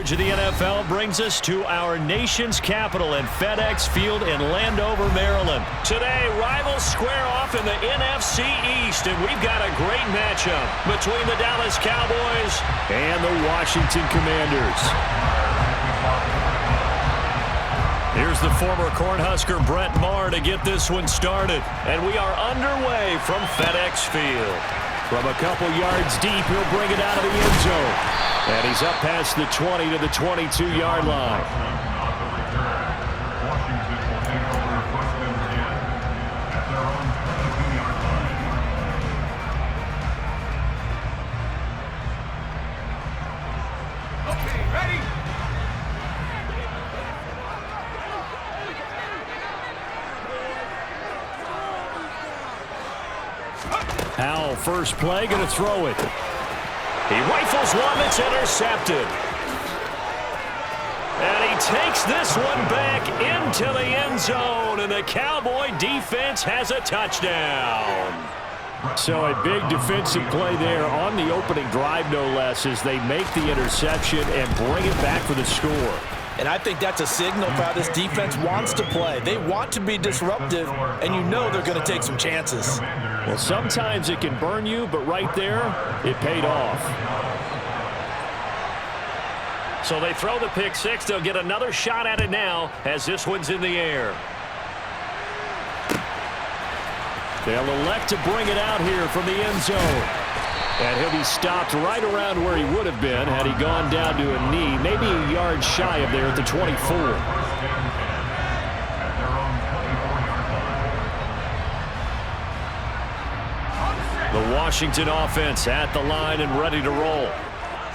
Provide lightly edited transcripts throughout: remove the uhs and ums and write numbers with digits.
coverage of the NFL brings us to our nation's capital in FedEx Field in Landover, Maryland. Today, rivals square off in the NFC East, and we've got a great matchup between the Dallas Cowboys and the Washington Commanders. Here's the former Cornhusker Brett Maher to get this one started, and we are underway from FedEx Field. From a couple yards deep, he'll bring it out of the end zone. And he's up past the 20 to the 22-yard line. Howell, first play, going to throw it. He rifles one that's intercepted. And he takes this one back into the end zone, and the Cowboy defense has a touchdown. So a big defensive play there on the opening drive, no less, as they make the interception and bring it back for the score. And I think that's a signal for how this defense wants to play. They want to be disruptive, and you know they're going to take some chances. Well, sometimes it can burn you, but right there, it paid off. So they throw the pick six. They'll get another shot at it now as this one's in the air. They'll elect to bring it out here from the end zone. And he'll be stopped right around where he would have been had he gone down to a knee, maybe a yard shy of there at the 24. The Washington offense at the line and ready to roll.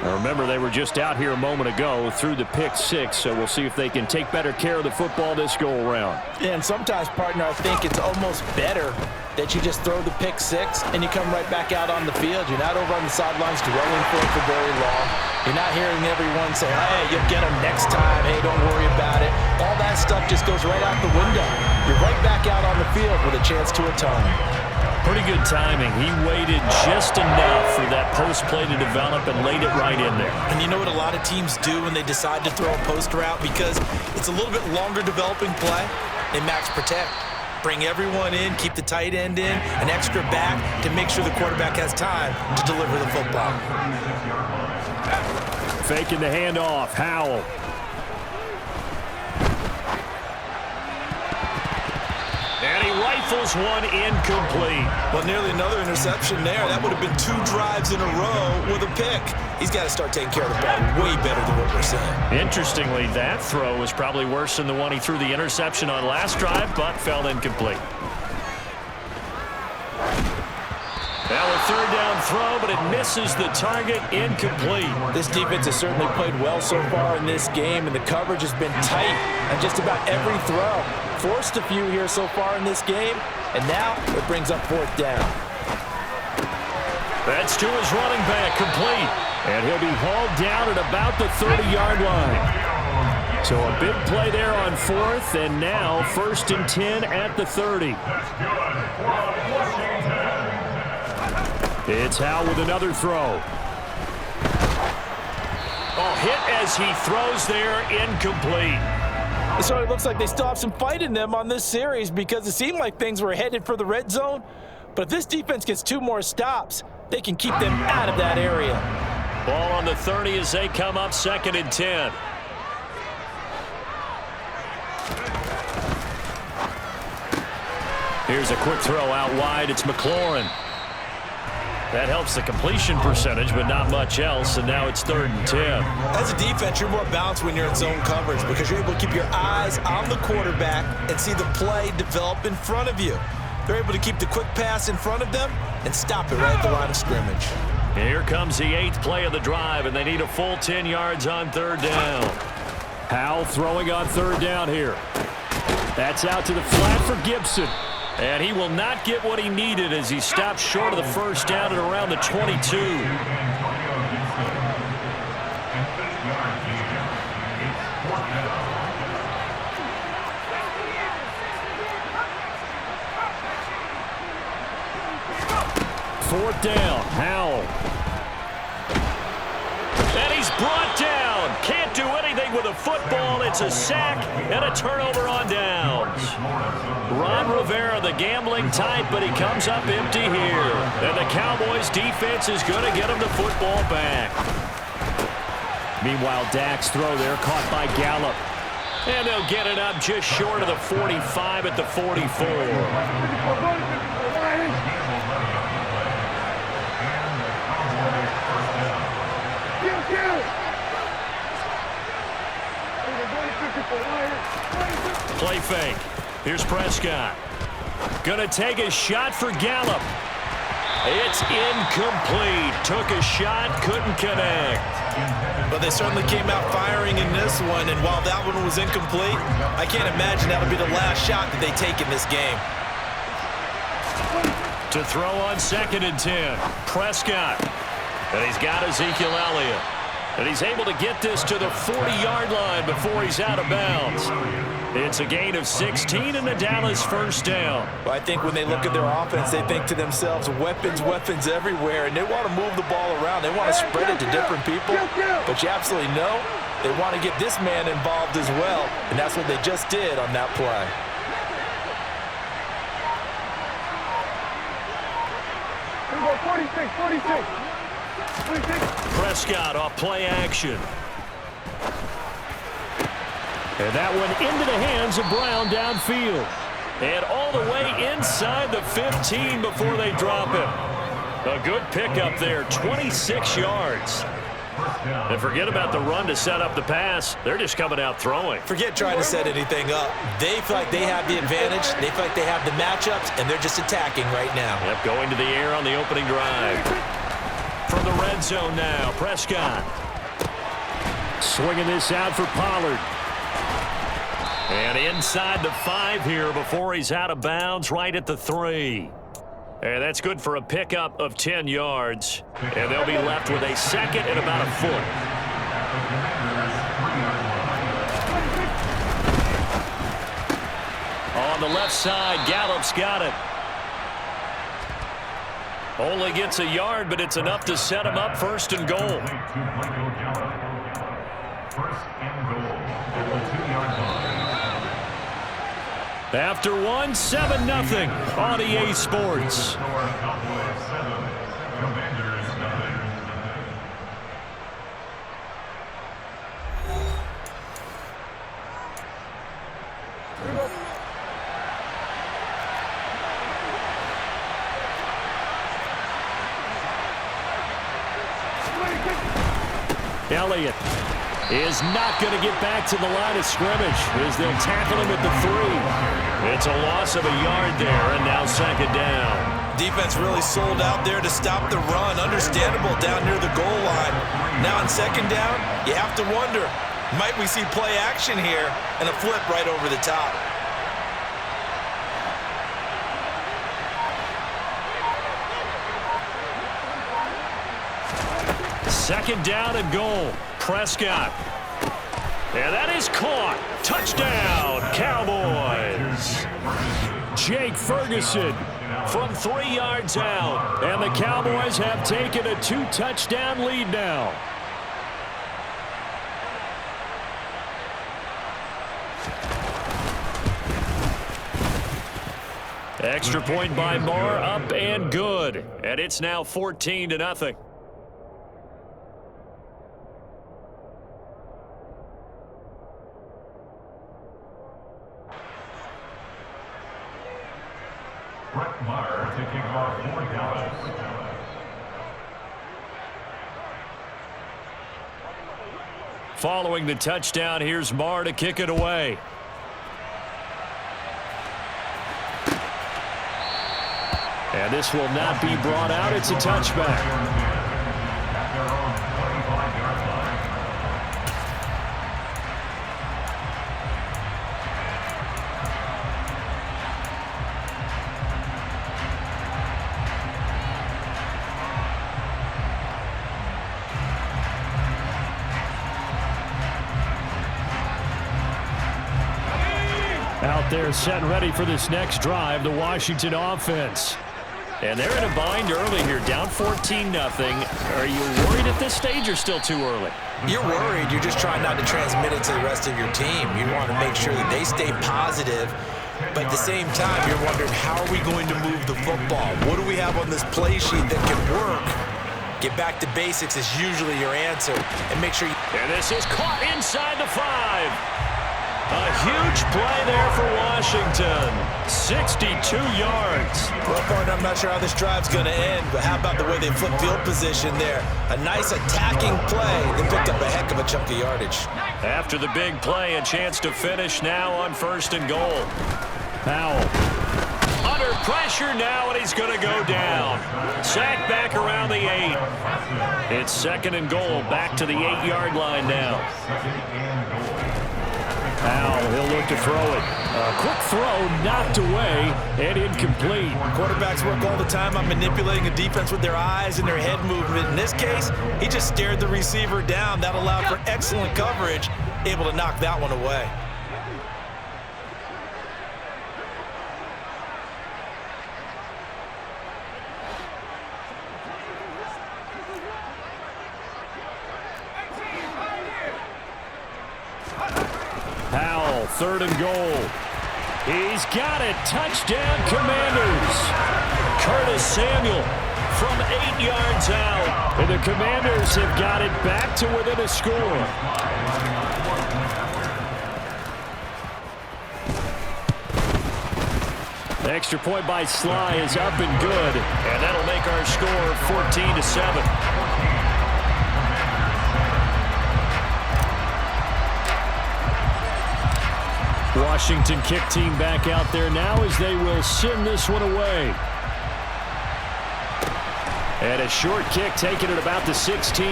Now remember, they were just out here a moment ago through the pick six, so we'll see if they can take better care of the football this go-around. Yeah, and sometimes, partner, I think it's almost better that you just throw the pick six and you come right back out on the field. You're not over on the sidelines dwelling for it for very long. You're not hearing everyone say, hey, you'll get them next time. Hey, don't worry about it. All that stuff just goes right out the window. You're right back out on the field with a chance to atone. Pretty good timing. He waited just enough for that post play to develop and laid it right in there. And you know what a lot of teams do when they decide to throw a post route? Because it's a little bit longer developing play. They max protect. Bring everyone in, keep the tight end in, an extra back to make sure the quarterback has time to deliver the football. Faking the handoff. Howell. And he rifles one incomplete. Well, nearly another interception there. That would have been 2 drives in a row with a pick. He's got to start taking care of the ball way better than what we're seeing. Interestingly, that throw was probably worse than the one he threw the interception on last drive, but fell incomplete. Now a third down throw, but it misses the target, incomplete. This defense has certainly played well so far in this game, and the coverage has been tight on just about every throw. Forced a few here so far in this game, and now it brings up 4th down. That's to his running back, complete. And he'll be hauled down at about the 30-yard line. So a big play there on 4th, and now 1st and 10 at the 30. It's Howell with another throw. Oh, hit as he throws there, incomplete. So it looks like they still have some fight in them on this series because it seemed like things were headed for the red zone. But if this defense gets 2 more stops, they can keep them out of that area. Ball on the 30 as they come up 2nd and 10. Here's a quick throw out wide. It's McLaurin. That helps the completion percentage, but not much else, and now it's 3rd and 10. As a defense, you're more balanced when you're in zone coverage because you're able to keep your eyes on the quarterback and see the play develop in front of you. They're able to keep the quick pass in front of them and stop it right at the line of scrimmage. Here comes the 8th play of the drive, and they need a full 10 yards on 3rd down. Howell throwing on 3rd down here. That's out to the flat for Gibson. And he will not get what he needed as he stops short of the 1st down at around the 22. Fourth down, Howell. And he's brought down. Can't do running with a football. It's a sack and a turnover on downs. Ron Rivera, the gambling type, but he comes up empty here. And the Cowboys defense is going to get him the football back. Meanwhile, Dak's throw there caught by Gallup. And they'll get it up just short of the 45 at the 44. Play fake. Here's Prescott. Gonna take a shot for Gallup. It's incomplete. Took a shot, couldn't connect. But they certainly came out firing in this one, and while that one was incomplete, I can't imagine that'll be the last shot that they take in this game. To throw on 2nd and 10. Prescott. And he's got Ezekiel Elliott. And he's able to get this to the 40-yard line before he's out of bounds. It's a gain of 16 and the Dallas first down. Well, I think when they look at their offense, they think to themselves, weapons, weapons everywhere, and they want to move the ball around. They want to spread it to different people. But you absolutely know they want to get this man involved as well, and that's what they just did on that play. Here we go, 46. Prescott off play action. And that one into the hands of Brown downfield. And all the way inside the 15 before they drop him. A good pickup there, 26 yards. And forget about the run to set up the pass. They're just coming out throwing. Forget trying to set anything up. They feel like they have the advantage. They feel like they have the matchups, and they're just attacking right now. Yep, going to the air on the opening drive. From the red zone now, Prescott. Swinging this out for Pollard. And inside the 5 here before he's out of bounds, right at the 3. And that's good for a pickup of 10 yards. And they'll be left with a 2nd and about a foot. On the left side, Gallup's got it. Only gets a yard, but it's enough to set him up 1st and goal. After one, 7-0 on EA Sports. Elliott is not going to get back to the line of scrimmage as they'll tackle him at the 3. It's a loss of a yard there, and now 2nd down. Defense really sold out there to stop the run. Understandable down near the goal line. Now on 2nd down, you have to wonder, might we see play action here and a flip right over the top? Second down and goal. Prescott. And that is caught. Touchdown, Cowboys. Jake Ferguson from 3 yards out. And the Cowboys have taken a 2-touchdown lead now. Extra point by Marr, up and good. And it's now 14-0. Marr to kick off for Dallas. Following the touchdown, here's Marr to kick it away. And this will not be brought out. It's a touchback. Out there set and ready for this next drive, the Washington offense. And they're in a bind early here, down 14-0. Are you worried at this stage or still too early? You're worried. You're just trying not to transmit it to the rest of your team. You want to make sure that they stay positive. But at the same time, you're wondering, how are we going to move the football? What do we have on this play sheet that can work? Get back to basics is usually your answer. And make sure you... And this is caught inside the 5. A huge play there for Washington. 62 yards. Well, partner, I'm not sure how this drive's going to end, but how about the way they flip field position there? A nice attacking play. They picked up a heck of a chunk of yardage. After the big play, a chance to finish now on 1st and goal. Powell under pressure now, and he's going to go down. Sacked back around the 8. It's 2nd and goal, back to the 8-yard line now. Powell, he'll look to throw it. A quick throw, knocked away, and incomplete. Quarterbacks work all the time on manipulating a defense with their eyes and their head movement. In this case, he just stared the receiver down. That allowed for excellent coverage, able to knock that one away. Powell, 3rd and goal. He's got it. Touchdown, Commanders. Curtis Samuel from 8 yards out. And the Commanders have got it back to within a score. The extra point by Sly is up and good. And that'll make our score 14-7. Washington kick team back out there now as they will send this one away. And a short kick taken at about the 16.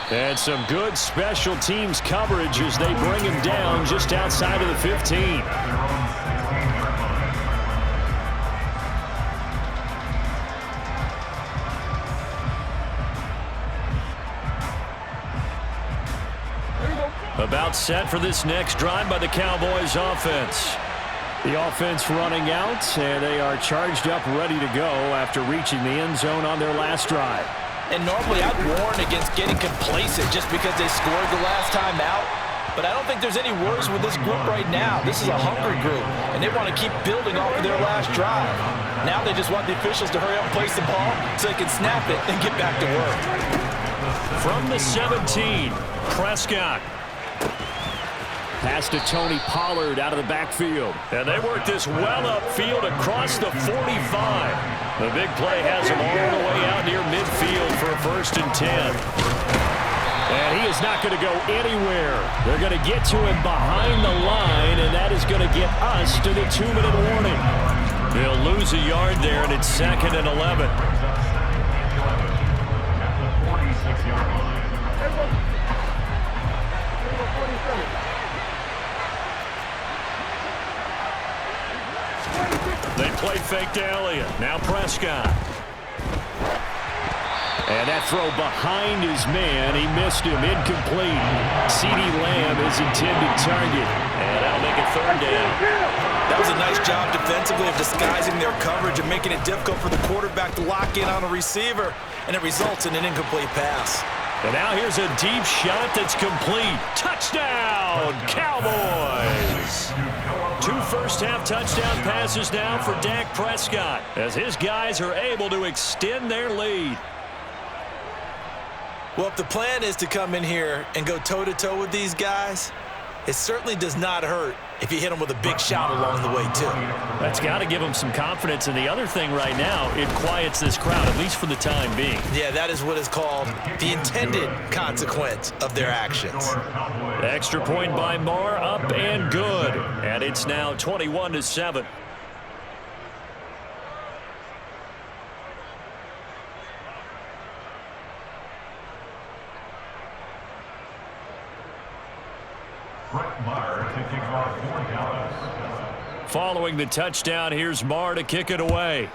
And some good special teams coverage as they bring him down just outside of the 15. About set for this next drive by the Cowboys offense. The offense running out, and they are charged up, ready to go after reaching the end zone on their last drive. And normally I'd warn against getting complacent just because they scored the last time out. But I don't think there's any worries with this group right now. This is a hungry group, and they want to keep building off of their last drive. Now they just want the officials to hurry up and place the ball so they can snap it and get back to work. From the 17, Prescott. Pass to Tony Pollard out of the backfield. And they work this well upfield across the 45. The big play has him all the way out near midfield for a 1st and 10. And he is not going to go anywhere. They're going to get to him behind the line, and that is going to get us to the 2-minute warning. They'll lose a yard there, and it's 2nd and 11. They play fake to Elliott. Now Prescott. And that throw behind his man. He missed him. Incomplete. CeeDee Lamb is intended target. And that'll make it 3rd down. That was a nice job defensively of disguising their coverage and making it difficult for the quarterback to lock in on a receiver. And it results in an incomplete pass. And now here's a deep shot that's complete. Touchdown, Cowboys! 2 first-half touchdown passes now for Dak Prescott as his guys are able to extend their lead. Well, if the plan is to come in here and go toe-to-toe with these guys, it certainly does not hurt if you hit them with a big shout along the way, too. That's got to give them some confidence. And the other thing right now, it quiets this crowd, at least for the time being. Yeah, that is what is called the intended consequence of their actions. Extra point by Marr, up and good. And it's now 21-7. Following the touchdown, here's Marr to kick it away.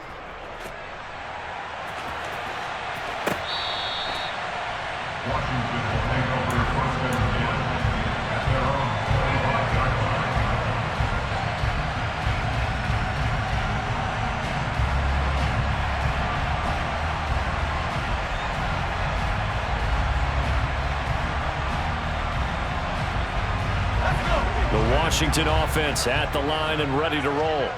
The Washington offense at the line and ready to roll.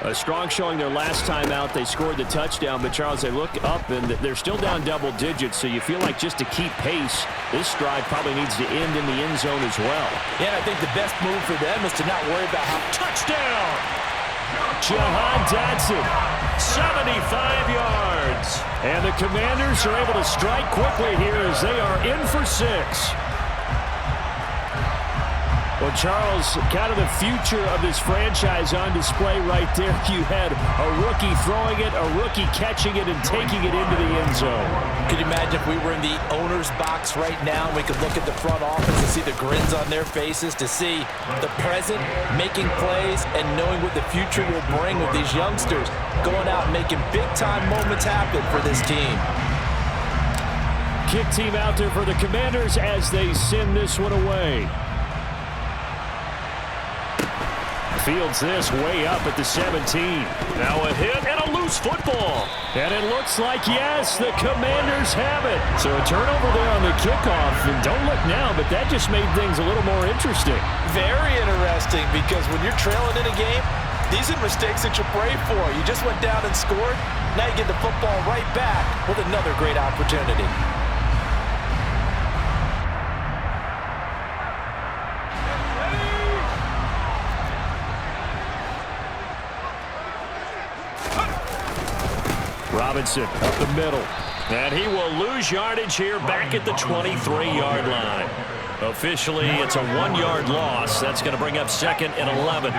A strong showing their last time out. They scored the touchdown, but Charles, they look up and they're still down double digits, so you feel like just to keep pace, this drive probably needs to end in the end zone as well. Yeah, I think the best move for them is to not worry about how... Touchdown! Dotson, 75 yards. And the Commanders are able to strike quickly here as they are in for 6. Well, Charles, kind of the future of this franchise on display right there. You had a rookie throwing it, a rookie catching it, and taking it into the end zone. Could you imagine if we were in the owner's box right now and we could look at the front office and see the grins on their faces, to see the present making plays and knowing what the future will bring with these youngsters going out and making big-time moments happen for this team. Kick team out there for the Commanders as they send this one away. Fields this way up at the 17. Now a hit and a loose football. And it looks like, yes, the Commanders have it. So a turnover there on the kickoff. And don't look now, but that just made things a little more interesting. Very interesting, because when you're trailing in a game, these are mistakes that you pray for. You just went down and scored. Now you get the football right back with another great opportunity. Robinson up the middle. And he will lose yardage here back at the 23-yard line. Officially, it's a 1-yard loss. That's going to bring up 2nd and 11.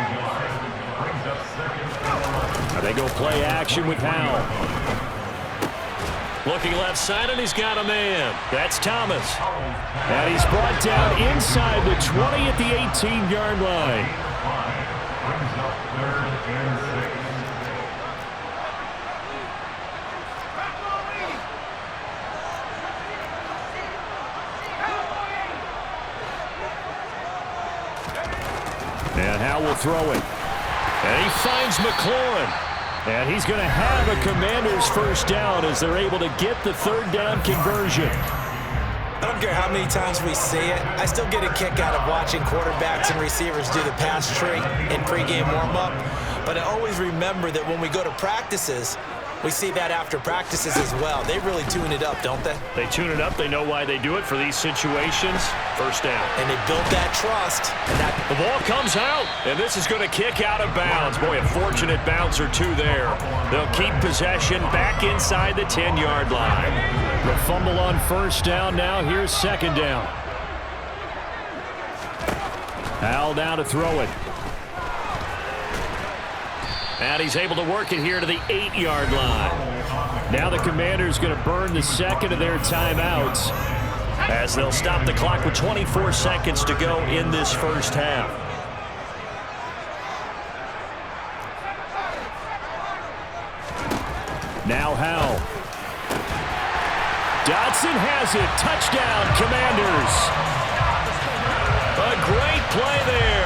They go play action with Howell. Looking left side, and he's got a man. That's Thomas. And he's brought down inside the 20 at the 18-yard line. Brings up 3rd and 6. And Howell will throw it. And he finds McLaurin. And he's going to have a Commanders first down as they're able to get the 3rd down conversion. I don't care how many times we say it, I still get a kick out of watching quarterbacks and receivers do the pass tree in pregame warm-up. But I always remember that when we go to practices, we see that after practices as well. They really tune it up, don't they? They tune it up. They know why they do it for these situations. First down. And they build that trust. And the ball comes out, and this is going to kick out of bounds. Boy, a fortunate bounce or two there. They'll keep possession back inside the 10-yard line. The fumble on first down now. Here's 2nd down. Howell down to throw it. And he's able to work it here to the 8-yard line. Now the Commanders going to burn the 2nd of their timeouts as they'll stop the clock with 24 seconds to go in this first half. Now Howell. Dotson has it. Touchdown, Commanders. A great play there.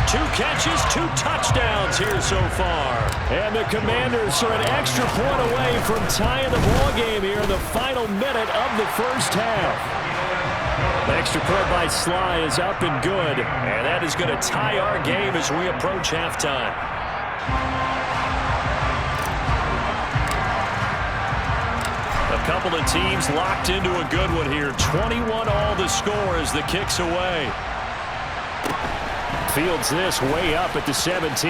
2 catches, 2 touchdowns here so far. And the Commanders are an extra point away from tying the ball game here in the final minute of the first half. The extra point by Sly is up and good. And that is going to tie our game as we approach halftime. A couple of teams locked into a good one here. 21 all the score as the kick's away. Fields this way up at the 17.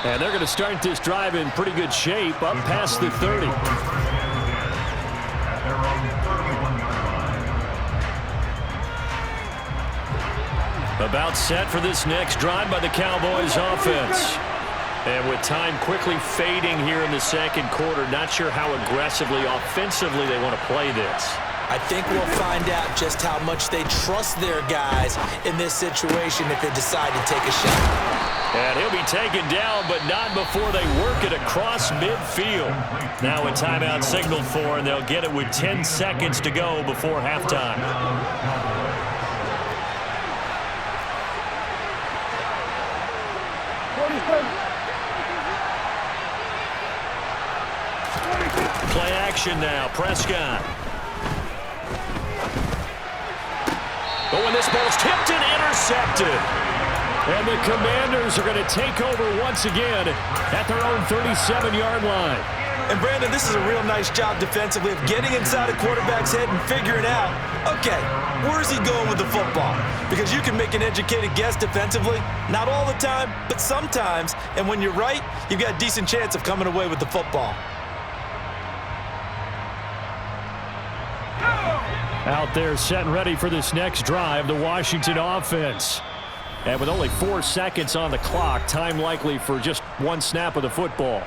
And they're going to start this drive in pretty good shape up past the 30. About set for this next drive by the Cowboys offense. And with time quickly fading here in the 2nd quarter, not sure how aggressively, offensively they want to play this. I think we'll find out just how much they trust their guys in this situation if they decide to take a shot. And he'll be taken down, but not before they work it across midfield. Now a timeout signaled for, and they'll get it with 10 seconds to go before halftime. Play action now. Prescott. Oh, and this ball's tipped and intercepted. And the Commanders are going to take over once again at their own 37-yard line. And, Brandon, this is a real nice job defensively of getting inside a quarterback's head and figuring out, okay, where's he going with the football? Because you can make an educated guess defensively, not all the time, but sometimes. And when you're right, you've got a decent chance of coming away with the football. Out there set and ready for this next drive, the Washington offense. And with only 4 seconds on the clock, time likely for just one snap of the football.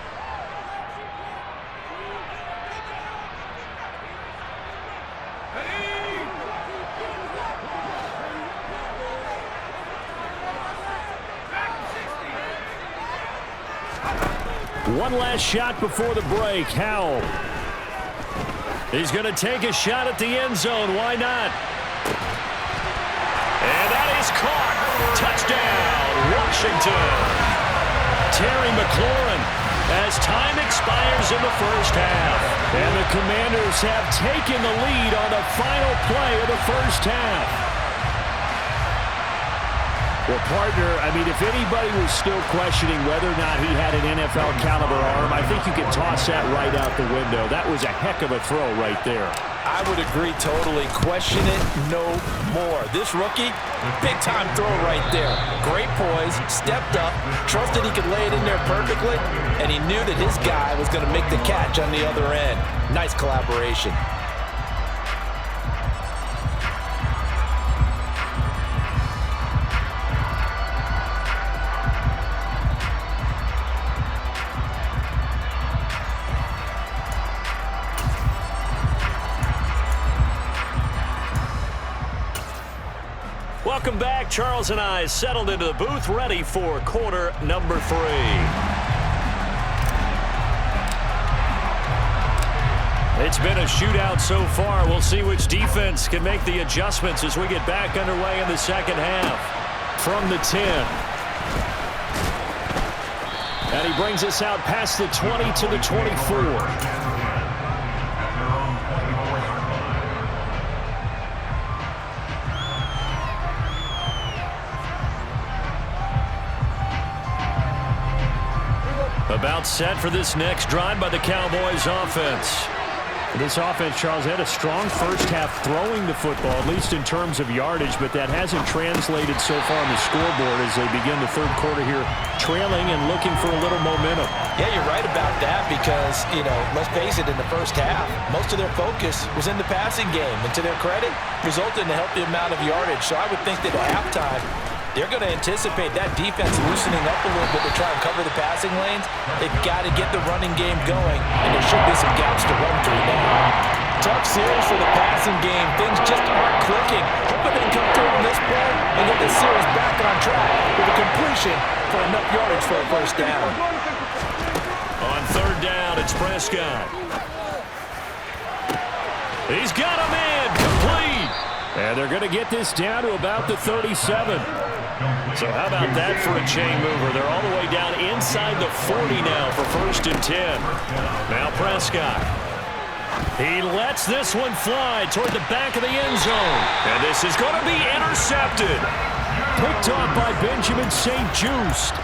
One last shot before the break. Howell. He's going to take a shot at the end zone. Why not? And that is caught. Touchdown, Washington. Terry McLaurin as time expires in the first half. And the Commanders have taken the lead on the final play of the first half. Well, partner, I mean, if anybody was still questioning whether or not he had an NFL caliber arm, I think you can toss that right out the window. That was a heck of a throw right there. I would agree totally. Question it no more. This rookie, big-time throw right there. Great poise, stepped up, trusted he could lay it in there perfectly, and he knew that his guy was going to make the catch on the other end. Nice collaboration. Welcome back. Charles and I settled into the booth, ready for quarter number 3. It's been a shootout so far. We'll see which defense can make the adjustments as we get back underway in the second half. From the 10. And he brings us out past the 20 to the 24. About set for this next drive by the Cowboys offense. This offense, Charles, had a strong first half throwing the football, at least in terms of yardage, but that hasn't translated so far on the scoreboard as they begin the third quarter here, trailing and looking for a little momentum. Yeah, you're right about that because, let's face it, in the first half, most of their focus was in the passing game. And to their credit, resulted in a healthy amount of yardage. So I would think that at halftime, they're going to anticipate that defense loosening up a little bit to try and cover the passing lanes. They've got to get the running game going, and there should be some gaps to run through now. Tough series for the passing game. Things just aren't clicking. Hoping they can come through in this play and get the series back on track with a completion for enough yardage for a first down. On third down, it's Prescott. He's got a man complete. And they're going to get this down to about the 37. So how about that for a chain mover? They're all the way down inside the 40 now for 1st and 10. Now Prescott. He lets this one fly toward the back of the end zone. And this is going to be intercepted. Picked off by Benjamin St. Just.